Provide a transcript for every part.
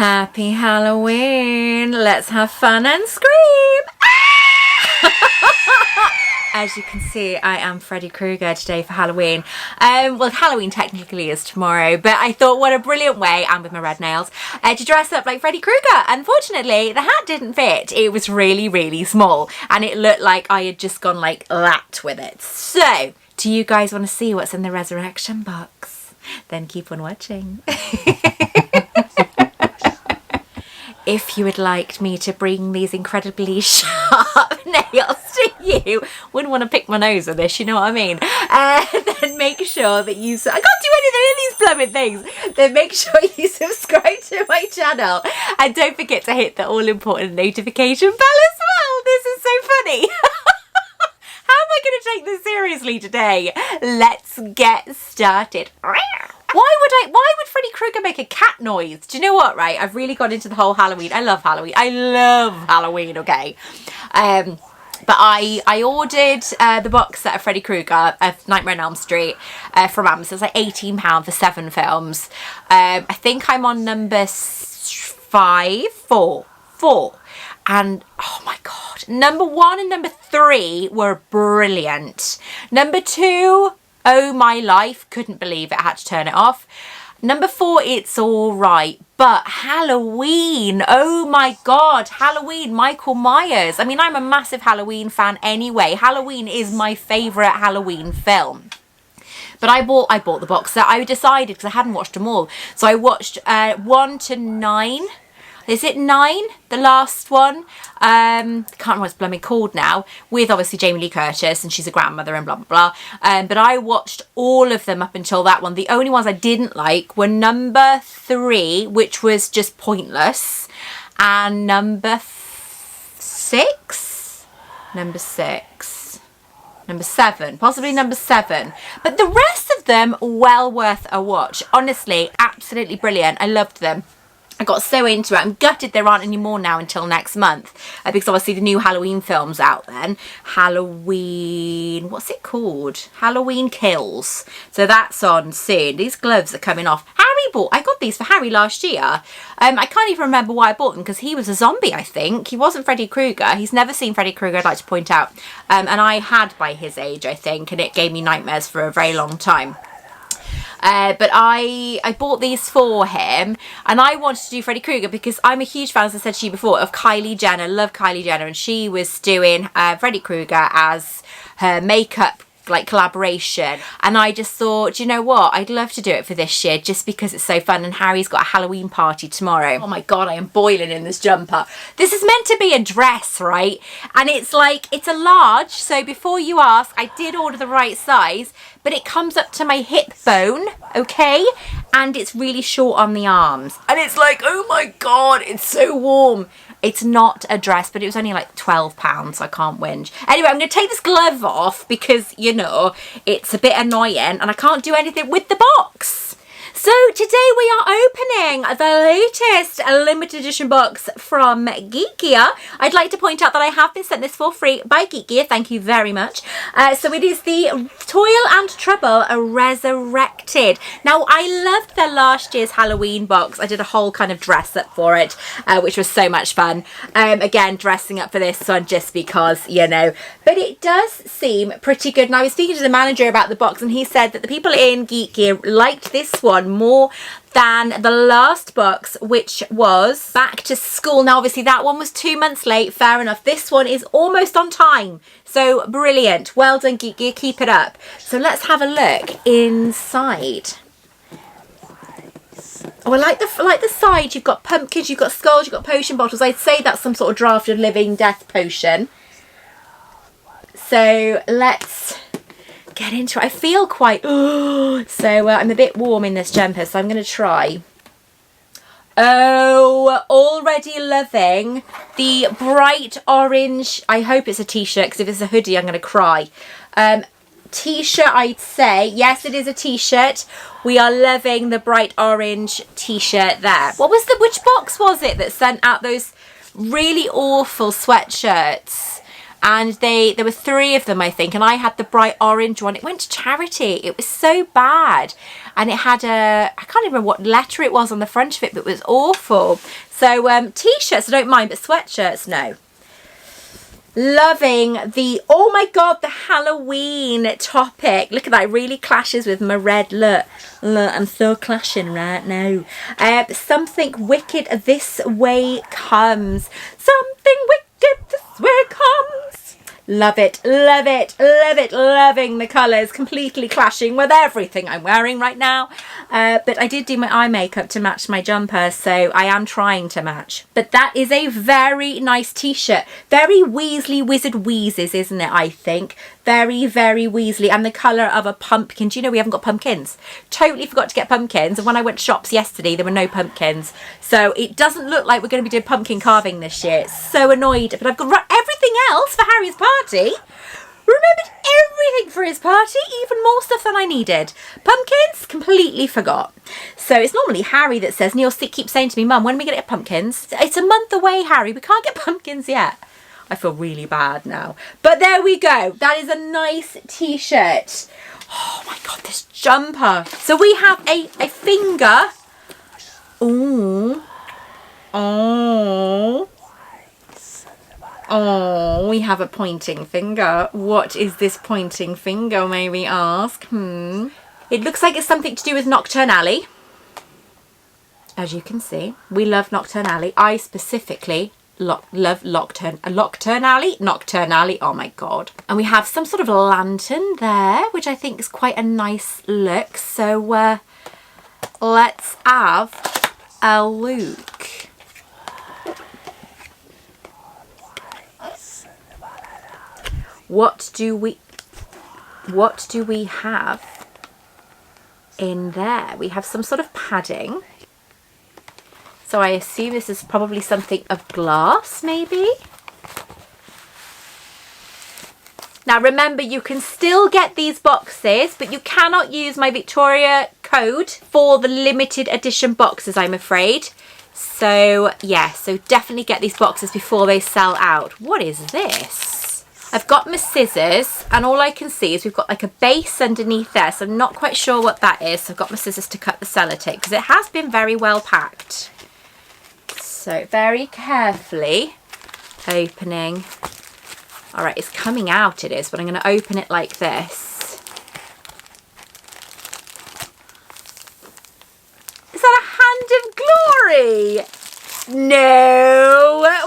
Happy Halloween! Let's have fun and scream! As you can see, I am Freddy Krueger today for Halloween. Well, Halloween technically is tomorrow, but I thought what a brilliant way, and with my red nails, to dress up like Freddy Krueger. Unfortunately, the hat didn't fit. It was really, really small, and it looked like I had just gone like that with it. So, do you guys want to see what's in the resurrection box? Then keep on watching. If you would like me to bring these incredibly sharp nails to you, wouldn't want to pick my nose with this, you know what I mean? Then make sure that you... I can't do anything in these blooming things! Then make sure you subscribe to my channel. And don't forget to hit the all-important notification bell as well. This is so funny. How am I going to take this seriously today? Let's get started. Why would Freddy Krueger make a cat noise? Do you know what, right? I've really got into the whole Halloween. I love Halloween. I love Halloween, okay? But I ordered the box set of Freddy Krueger of Nightmare on Elm Street from Amazon. It's like £18 for 7 films. I think I'm on number 4. And oh my god, number 1 and number 3 were brilliant. Number 2, oh my life, couldn't believe it, I had to turn it off. Number 4, it's all right. But Halloween, oh my god, Halloween, Michael Myers. I mean, I'm a massive Halloween fan anyway. Halloween is my favourite Halloween film. But I bought the box set. I decided, because I hadn't watched them all. So I watched 1 to 9. Is it 9? The last one? I can't remember what it's blooming called now. With obviously Jamie Lee Curtis, and she's a grandmother and blah, blah, blah. But I watched all of them up until that one. The only ones I didn't like were number 3, which was just pointless. And number 6? Number 7. Possibly number 7. But the rest of them, well worth a watch. Honestly, absolutely brilliant. I loved them. I got so into it. I'm gutted there aren't any more now until next month. Because obviously the new Halloween film's out then. Halloween... what's it called? Halloween Kills. So that's on soon. These gloves are coming off. I got these for Harry last year. I can't even remember why I bought them because he was a zombie, I think. He wasn't Freddy Krueger. He's never seen Freddy Krueger, I'd like to point out. And I had by his age, I think. And it gave me nightmares for a very long time. But I bought these for him, and I wanted to do Freddy Krueger because I'm a huge fan, as I said to you before, of Kylie Jenner. Love Kylie Jenner, and she was doing Freddy Krueger as her makeup like collaboration, and I just thought, you know what, I'd love to do it for this year just because it's so fun. And Harry's got a Halloween party tomorrow. Oh my god, I am boiling in this jumper. This is meant to be a dress, right? And it's like, it's a large, so before you ask, I did order the right size, but it comes up to my hip bone, okay? And it's really short on the arms. And it's like, oh my god, it's so warm. It's not a dress, but it was only like £12, so I can't whinge. Anyway, I'm going to take this glove off because, you know, it's a bit annoying and I can't do anything with the box. So today we are opening the latest limited edition box from GeekGear. I'd like to point out that I have been sent this for free by GeekGear. Thank you very much. So it is the Toil and Trouble Resurrected. Now, I loved their last year's Halloween box. I did a whole kind of dress up for it, which was so much fun. Again, dressing up for this one just because, you know. But it does seem pretty good. And I was speaking to the manager about the box, and he said that the people in GeekGear liked this one more than the last box, which was Back to School. Now obviously that one was 2 months late, fair enough. This one is almost on time, so brilliant. Well done, GeekGear, keep it up. So let's have a look inside. Oh, I like the side. You've got pumpkins, you've got skulls, you've got potion bottles. I'd say that's some sort of drafted living death potion. So let's get into it. I feel quite... so I'm a bit warm in this jumper, so I'm going to try. Oh, already loving the bright orange... I hope it's a t-shirt, because if it's a hoodie, I'm going to cry. T-shirt, I'd say. Yes, it is a t-shirt. We are loving the bright orange t-shirt there. Which box was it that sent out those really awful sweatshirts? and there were 3 of them, I think, and I had the bright orange one. It went to charity. It was so bad, and it had I can't even remember what letter it was on the front of it, but it was awful. So t-shirts I don't mind, but sweatshirts no. Loving the, oh my god, the Halloween topic. Look at that, it really clashes with my red. Look, I'm so clashing right now. Something wicked this way comes. Something wicked this way comes. Love it, love it, love it. Loving the colours, completely clashing with everything I'm wearing right now. But I did do my eye makeup to match my jumper, so I am trying to match. But that is a very nice t-shirt. Very Weasley Wizard Wheezes, isn't it, I think? Very, very Weasley. And the colour of a pumpkin. Do you know we haven't got pumpkins? Totally forgot to get pumpkins. And when I went to shops yesterday, there were no pumpkins. So it doesn't look like we're going to be doing pumpkin carving this year. It's so annoyed. But I've got everything else for Harry's party. Remembered everything for his party, even more stuff than I needed. Pumpkins, completely forgot. So it's normally Harry that says, Neil keeps saying to me, Mum, when are we going to get pumpkins? It's a month away, Harry. We can't get pumpkins yet. I feel really bad now. But there we go. That is a nice t-shirt. Oh my god, this jumper. So we have a finger. Ooh. Oh. Oh, we have a pointing finger. What is this pointing finger, may we ask? It looks like it's something to do with Nocturne Alley. As you can see, we love Nocturne Alley. I specifically love Nocturne Alley. Nocturne Alley, oh my god. And we have some sort of lantern there, which I think is quite a nice look. So let's have a look. What do we have in there? We have some sort of padding. So I assume this is probably something of glass, maybe? Now remember, you can still get these boxes, but you cannot use my Victoria code for the limited edition boxes, I'm afraid. So yeah, so definitely get these boxes before they sell out. What is this? I've got my scissors, and all I can see is we've got like a base underneath there, so I'm not quite sure what that is. So I've got my scissors to cut the sellotape because it has been very well packed. So very carefully opening. All right, it's coming out, it is, but I'm going to open it like this. Is that a hand of glory? No way!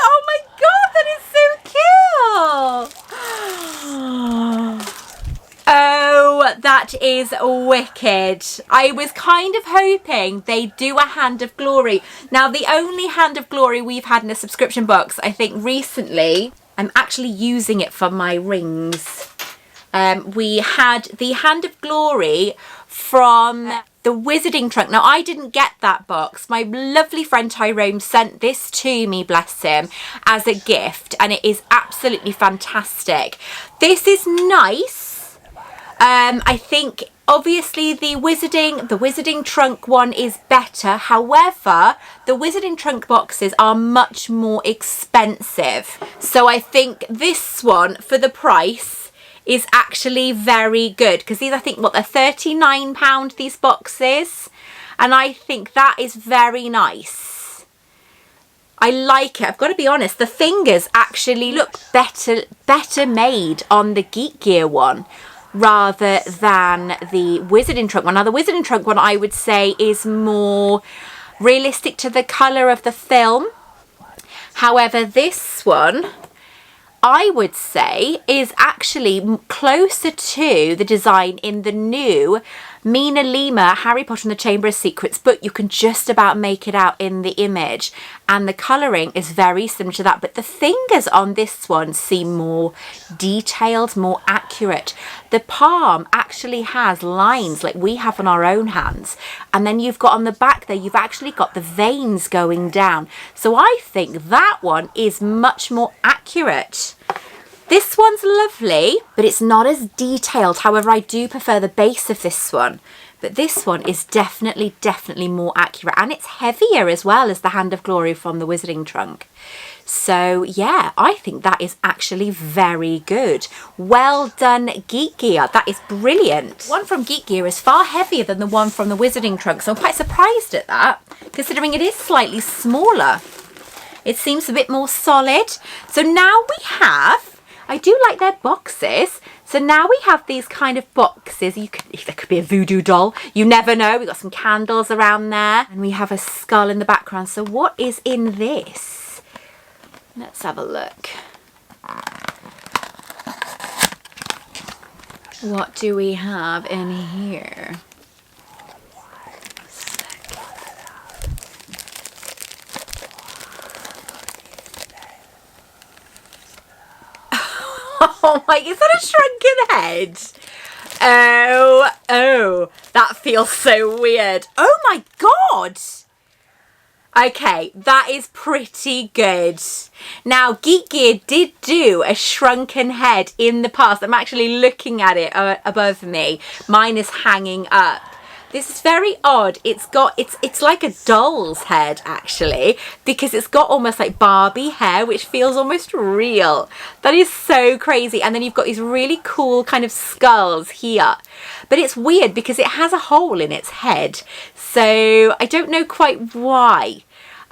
Oh my god, that is so cute! Oh, that is wicked. I was kind of hoping they'd do a Hand of Glory. Now, the only Hand of Glory we've had in a subscription box, I think recently, I'm actually using it for my rings. We had the Hand of Glory from the Wizarding Trunk. Now, I didn't get that box. My lovely friend Tyrone sent this to me, bless him, as a gift, and it is absolutely fantastic. This is nice. I think obviously the Wizarding Trunk one is better. However, the Wizarding Trunk boxes are much more expensive. So I think this one, for the price, is actually very good, because these, I think, what, they're £39, these boxes, and I think that is very nice. I like it. I've got to be honest, the fingers actually look better made on the GeekGear one rather than the Wizarding Trunk one. Now, the Wizarding Trunk one, I would say, is more realistic to the colour of the film. However, this one, I would say, is actually closer to the design in the new Mina Lima Harry Potter and the Chamber of Secrets, but you can just about make it out in the image, and the colouring is very similar to that, but the fingers on this one seem more detailed, more accurate. The palm actually has lines like we have on our own hands, and then you've got on the back there, you've actually got the veins going down. So I think that one is much more accurate. This one's lovely, but it's not as detailed. However, I do prefer the base of this one. But this one is definitely more accurate. And it's heavier as well as the Hand of Glory from the Wizarding Trunk. So yeah, I think that is actually very good. Well done, GeekGear. That is brilliant. One from GeekGear is far heavier than the one from the Wizarding trunk, so I'm quite surprised at that, considering it is slightly smaller. It seems a bit more solid. So now we have, I do like their boxes. So now we have these kind of boxes. There could be a voodoo doll. You never know. We've got some candles around there. And we have a skull in the background. So what is in this? Let's have a look. What do we have in here? Oh my, is that a shrunken head? Oh, that feels so weird. Oh my God. Okay, that is pretty good. Now, GeekGear did do a shrunken head in the past. I'm actually looking at it above me. Mine is hanging up. This is very odd. It's like a doll's head, actually, because it's got almost like Barbie hair, which feels almost real. That is so crazy. And then you've got these really cool kind of skulls here. But it's weird because it has a hole in its head. So I don't know quite why.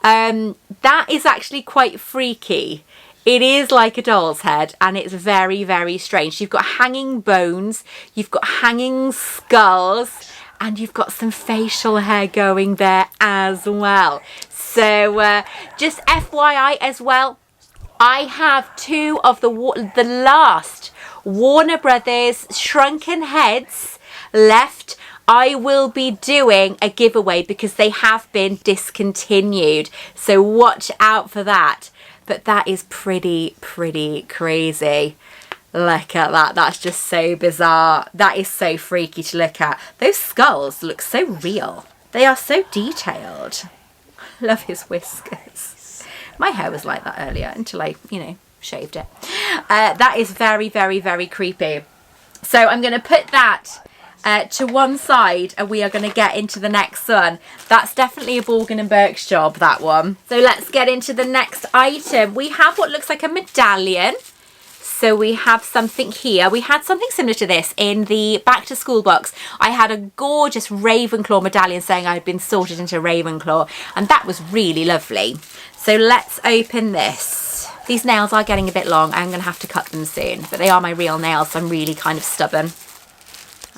That is actually quite freaky. It is like a doll's head, and it's very, very strange. You've got hanging bones, you've got hanging skulls, and you've got some facial hair going there as well. So just FYI as well, I have two of the last Warner Brothers shrunken heads left. I will be doing a giveaway because they have been discontinued. So watch out for that. But that is pretty crazy. Look at that. That's just so bizarre. That is so freaky to look at. Those skulls look so real. They are so detailed. Love his whiskers. My hair was like that earlier until I, shaved it. That is very creepy. So I'm going to put that to one side, and we are going to get into the next one. That's definitely a Borgin and Burke's job, that one. So let's get into the next item. We have what looks like a medallion. So we have something here. We had something similar to this in the back to school box. I had a gorgeous Ravenclaw medallion saying I had been sorted into Ravenclaw, and that was really lovely. So let's open this. These nails are getting a bit long. I'm going to have to cut them soon, but they are my real nails, so I'm really kind of stubborn.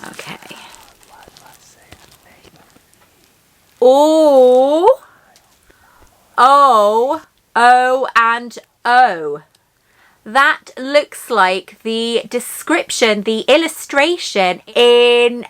Okay. Oh. And oh. That looks like the description, the illustration in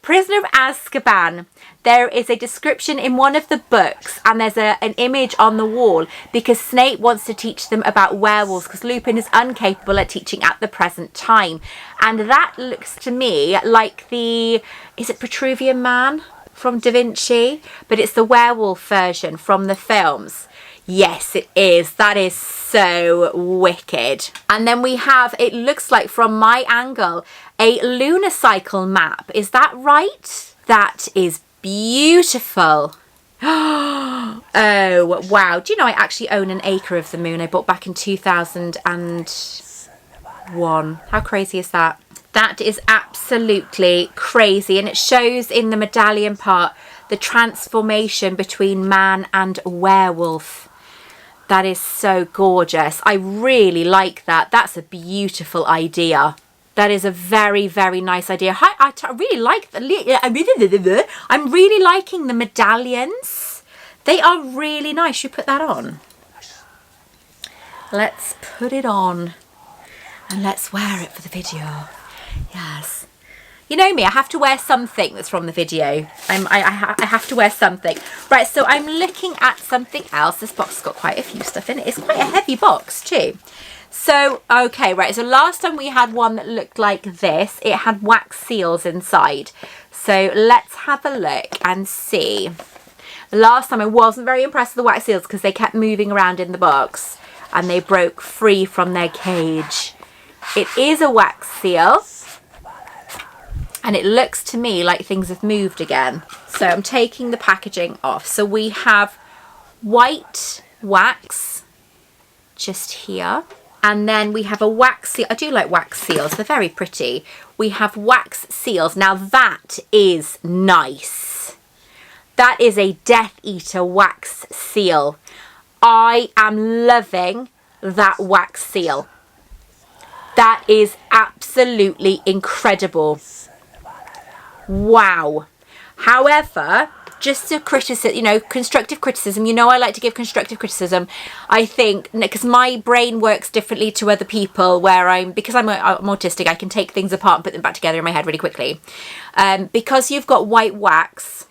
Prisoner of Azkaban. There is a description in one of the books, and there's an image on the wall because Snape wants to teach them about werewolves because Lupin is incapable at teaching at the present time. And that looks to me like is it Petruvian Man from Da Vinci? But it's the werewolf version from the films. Yes, it is. That is so wicked. And then we have, it looks like from my angle, a lunar cycle map. Is that right? That is beautiful. Oh, wow. Do you know I actually own an acre of the moon I bought back in 2001. How crazy is that? That is absolutely crazy. And it shows in the medallion part the transformation between man and werewolf. That is so gorgeous. I really like that. That's a beautiful idea. That is a very nice idea. I really like I'm really liking the medallions. They are really nice. You put that on. Let's put it on and let's wear it for the video. Yes. You know me, I have to wear something that's from the video. I have to wear something. Right, so I'm looking at something else. This box has got quite a few stuff in it. It's quite a heavy box too. So, okay, right. So last time we had one that looked like this. It had wax seals inside. So let's have a look and see. Last time I wasn't very impressed with the wax seals because they kept moving around in the box and they broke free from their cage. It is a wax seal. And it looks to me like things have moved again. So I'm taking the packaging off. So we have white wax. just here. And then we have a wax seal. I do like wax seals. They're very pretty. We have wax seals. Now that is nice. That is a Death Eater wax seal. I am loving that wax seal. That is absolutely incredible. Wow. However, just a criticism, you know, constructive criticism. You know, I like to give constructive criticism. I think, because my brain works differently to other people, where because I'm autistic, I can take things apart and put them back together in my head really quickly. Because you've got white wax,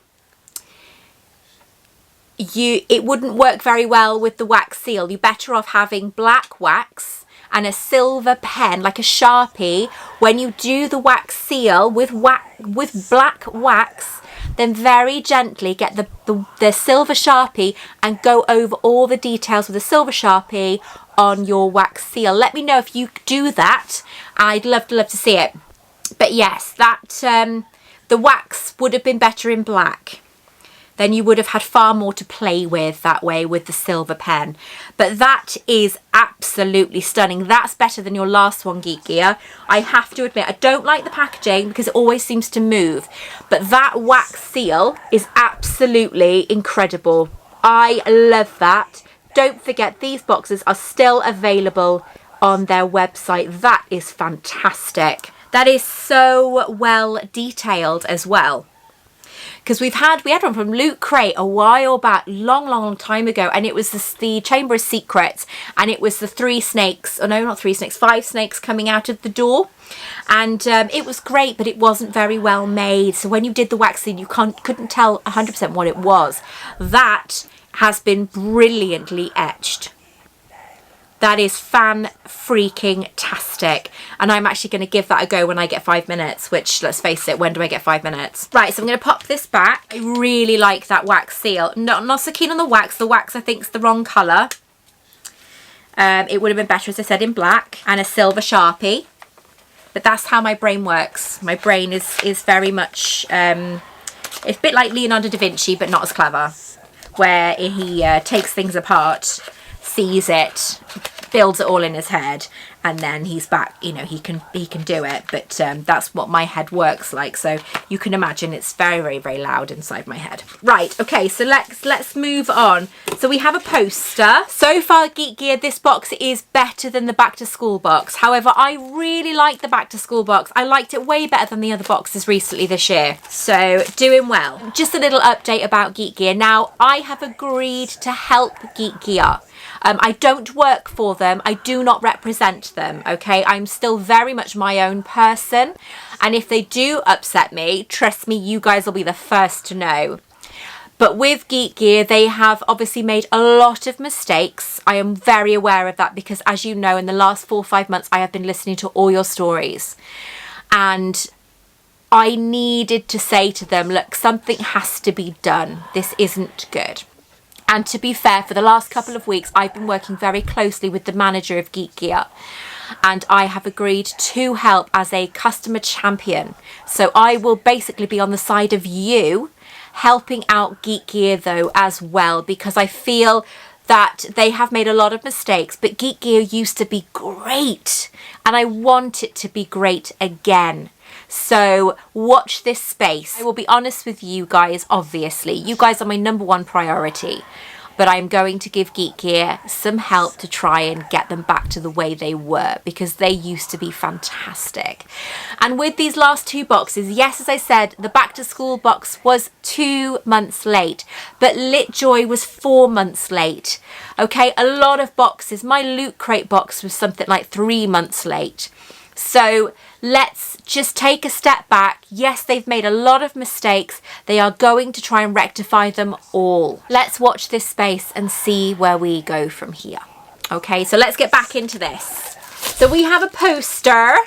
it wouldn't work very well with the wax seal. You're better off having black wax and a silver pen, like a Sharpie. When you do the wax seal with black wax, then very gently get the silver Sharpie and go over all the details with the silver Sharpie on your wax seal. Let me know if you do that. I'd love to see it. But yes, the wax would have been better in black. Then you would have had far more to play with that way with the silver pen. But that is absolutely stunning. That's better than your last one, GeekGear. I have to admit, I don't like the packaging because it always seems to move. But that wax seal is absolutely incredible. I love that. Don't forget, these boxes are still available on their website. That is fantastic. That is so well detailed as well. Because we had one from Loot Crate a while back, long time ago, and it was the Chamber of Secrets, and it was the 5 snakes coming out of the door, and it was great, but it wasn't very well made. So when you did the wax seal, you couldn't tell 100% what it was. That has been brilliantly etched. That is fan-freaking-tastic. And I'm actually going to give that a go when I get 5 minutes, which, let's face it, when do I get 5 minutes? Right, so I'm going to pop this back. I really like that wax seal. Not so keen on the wax. The wax, I think, is the wrong colour. It would have been better, as I said, in black and a silver Sharpie. But that's how my brain works. My brain is very much... it's a bit like Leonardo da Vinci, but not as clever. Where he takes things apart, sees it, builds it all in his head, and then he's back, you know, he can do it. But that's what my head works like, so you can imagine it's very loud inside my head. Right, okay, so let's move on. So we have a poster. So far, GeekGear, this box is better than the back to school box. However, I really like the back to school box. I liked it way better than the other boxes recently this year, so doing well. Just a little update about GeekGear. Now, I have agreed to help GeekGear. I don't work for them. I do not represent them, okay? I'm still very much my own person. And if they do upset me, trust me, you guys will be the first to know. But with GeekGear, they have obviously made a lot of mistakes. I am very aware of that because, as you know, in the last 4 or 5 months, I have been listening to all your stories. And I needed to say to them, look, something has to be done. This isn't good. And to be fair, for the last couple of weeks, I've been working very closely with the manager of GeekGear, and I have agreed to help as a customer champion. So I will basically be on the side of you, helping out GeekGear though as well, because I feel that they have made a lot of mistakes, but GeekGear used to be great, and I want it to be great again. So watch this space. I will be honest with you guys, obviously. You guys are my #1 priority. But I'm going to give GeekGear some help to try and get them back to the way they were, because they used to be fantastic. And with these last 2 boxes, yes, as I said, the back to school box was 2 months late, but LitJoy was 4 months late. Okay, a lot of boxes. My Loot Crate box was something like 3 months late. So let's just take a step back. Yes, they've made a lot of mistakes. They are going to try and rectify them all. Let's watch this space and see where we go from here. Okay, so let's get back into this. So we have a poster.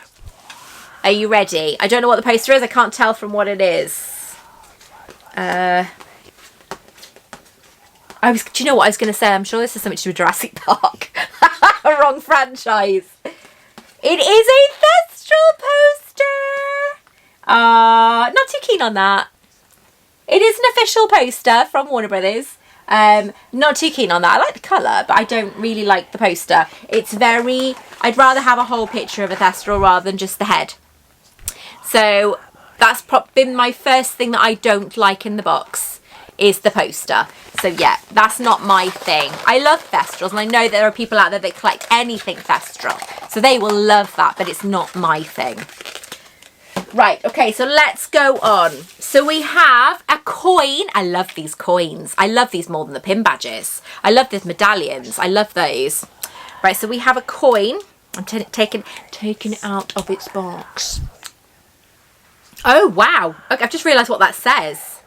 Are you ready? I don't know what the poster is. I can't tell from what it is. Do you know what I was going to say? I'm sure this is something to do with Jurassic Park. Wrong franchise. It is a Thestral poster. Not too keen on that. It is an official poster from Warner Brothers. Not too keen on that. I like the colour, but I don't really like the poster. It's very... I'd rather have a whole picture of a Thestral rather than just the head. So that's been my first thing that I don't like in the box, is the poster. So yeah, that's not my thing. I love Thestrals, and I know there are people out there that collect anything Thestral, so they will love that, but it's not my thing. Right, okay, so let's go on. So we have a coin. I love these coins. I love these more than the pin badges. I love these medallions. I love those. Right, so we have a coin. I'm taking it out of its box. Oh, wow. Okay, I've just realised what that says.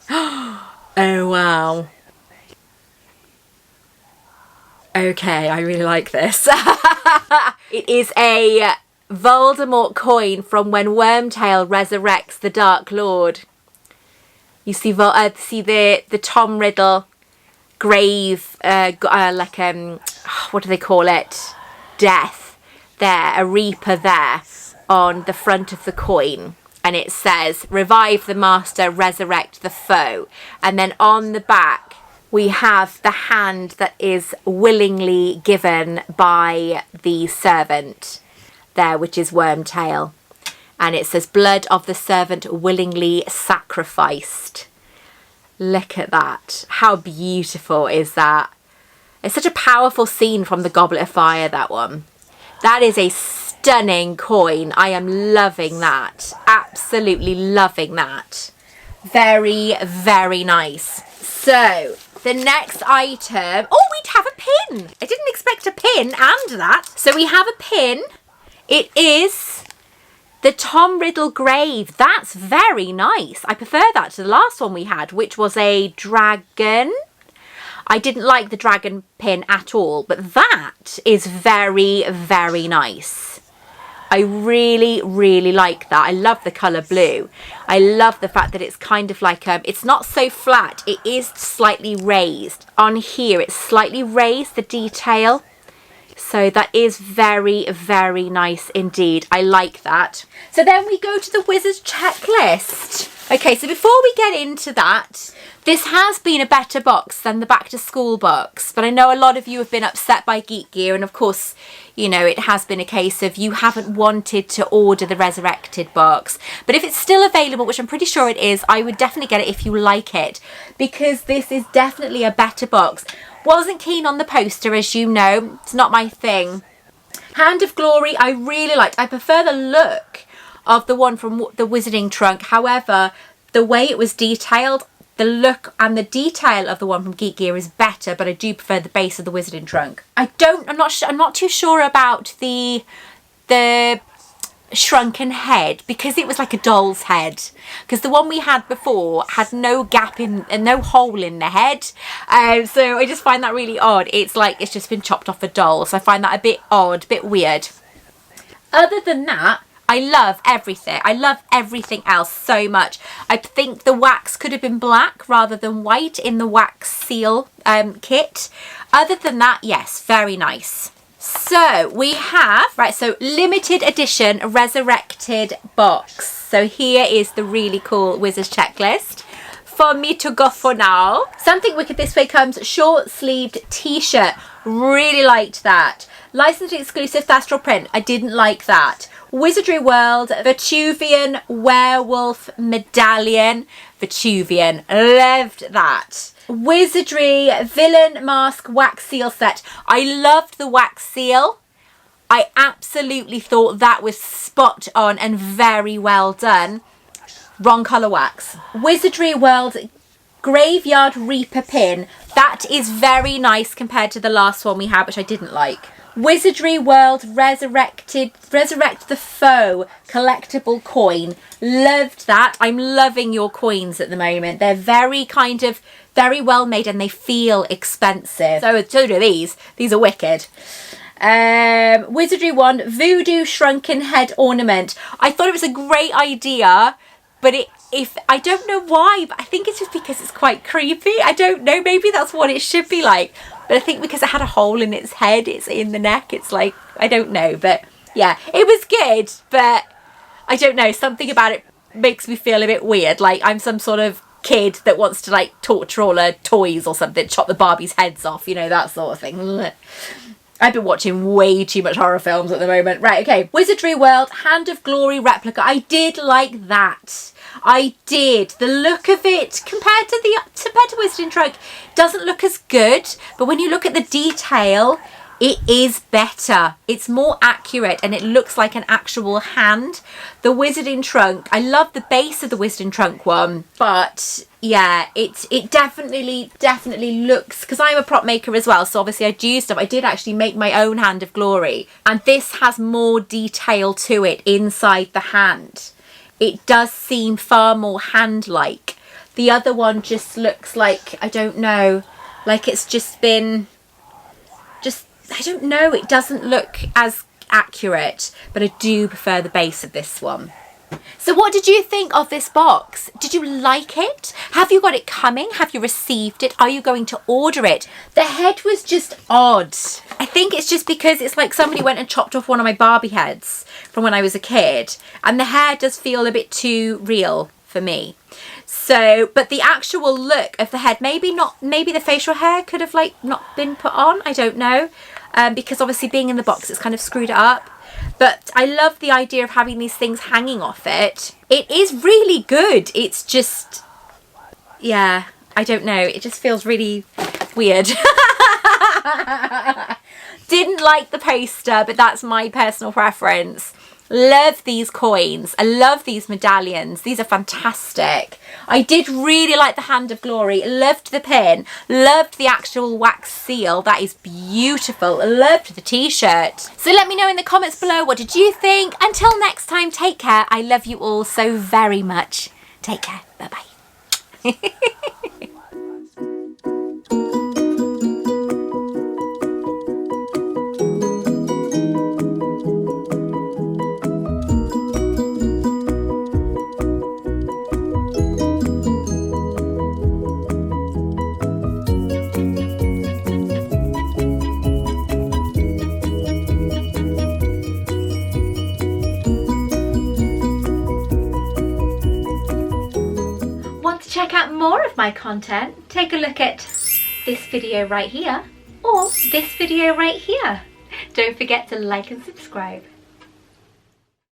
Oh, wow. Okay, I really like this. It is a Voldemort coin from when Wormtail resurrects the Dark Lord. You see, the Tom Riddle grave, what do they call it? Death. There, a Reaper there on the front of the coin. And it says, revive the master, resurrect the foe. And then on the back, we have the hand that is willingly given by the servant there, which is Wormtail. And it says, blood of the servant willingly sacrificed. Look at that. How beautiful is that? It's such a powerful scene from the Goblet of Fire, that one. That is a stunning coin. I am loving that. Absolutely loving that. Very, very nice. So, the next item... Oh, we'd have a pin. I didn't expect a pin and that. So we have a pin. It is the Tom Riddle grave. That's very nice. I prefer that to the last one we had, which was a dragon. I didn't like the dragon pin at all, but that is very, very nice. I really, really like that. I love the colour blue. I love the fact that it's kind of like, it's not so flat. It is slightly raised. On here, it's slightly raised, the detail. So that is very, very nice indeed. I like that. So then we go to the Wizard's checklist. Okay, so before we get into that, this has been a better box than the back to school box, but I know a lot of you have been upset by GeekGear, and of course, you know, it has been a case of you haven't wanted to order the Resurrected box. But if it's still available, which I'm pretty sure it is, I would definitely get it if you like it, because this is definitely a better box. Wasn't keen on the poster, as you know. It's not my thing. Hand of Glory, I really liked. I prefer the look of the one from the Wizarding Trunk. However, the way it was detailed, the look and the detail of the one from GeekGear is better, but I do prefer the base of the Wizarding Trunk. I'm not too sure about the shrunken head, because it was like a doll's head, because the one we had before had no gap in and no hole in the head, so I just find that really odd. It's like it's just been chopped off a doll, so I find that a bit odd, a bit weird. Other than that, I love everything. I love everything else so much. I think the wax could have been black rather than white in the wax seal kit. Other than that, yes, very nice. So we have, right, so limited edition Resurrected box. So here is the really cool Wizard's checklist for me to go for now. Something Wicked This Way comes short sleeved t-shirt. Really liked that. Licensed exclusive Thestral print. I didn't like that. Wizardry World Vetuvian Werewolf Medallion. Vetuvian. Loved that. Wizardry Villain Mask Wax Seal Set. I loved the wax seal. I absolutely thought that was spot on and very well done. Wrong colour wax. Wizardry World Graveyard Reaper Pin. That is very nice compared to the last one we had, which I didn't like. Wizardry World Resurrect the Foe collectible coin. Loved that. I'm loving your coins at the moment. They're very very well made and they feel expensive. So do these. These are wicked. Wizardry one Voodoo Shrunken Head Ornament. I thought it was a great idea, but I don't know why, but I think it's just because it's quite creepy. I don't know, maybe that's what it should be like. But I think because it had a hole in its head, it's in the neck, it's like, I don't know. But yeah, it was good, but I don't know, something about it makes me feel a bit weird. Like I'm some sort of kid that wants to like torture all her toys or something, chop the Barbies' heads off, you know, that sort of thing. I've been watching way too much horror films at the moment. Right, okay. Wizardry World Hand of Glory replica. I did like that. I did. The look of it compared to Wizarding Trunk doesn't look as good, but when you look at the detail, it is better. It's more accurate and it looks like an actual hand. The Wizarding Trunk, I love the base of the Wizarding Trunk one, but yeah, it definitely looks, because I'm a prop maker as well, so obviously I do stuff. I did actually make my own Hand of Glory, and this has more detail to it inside the hand. It does seem far more hand-like. The other one just looks like, I don't know, like it's just been, I don't know, it doesn't look as accurate, but I do prefer the base of this one. So what did you think of this box? Did you like it? Have you got it coming? Have you received it? Are you going to order it? The head was just odd. I think it's just because it's like somebody went and chopped off one of my Barbie heads from when I was a kid, and the hair does feel a bit too real for me. So, but the actual look of the head, maybe the facial hair could have like not been put on, I don't know, because obviously being in the box it's kind of screwed it up. But I love the idea of having these things hanging off it. It is really good. It's just, yeah, I don't know. It just feels really weird. Didn't like the poster, but that's my personal preference. Love these coins. I love these medallions. These are fantastic. I did really like the Hand of Glory. Loved the pin. Loved the actual wax seal. That is beautiful. Loved the t-shirt. So let me know in the comments below, what did you think? Until next time, take care. I love you all so very much. Take care. Bye-bye. Check out more of my content, take a look at this video right here or this video right here. Don't forget to like and subscribe.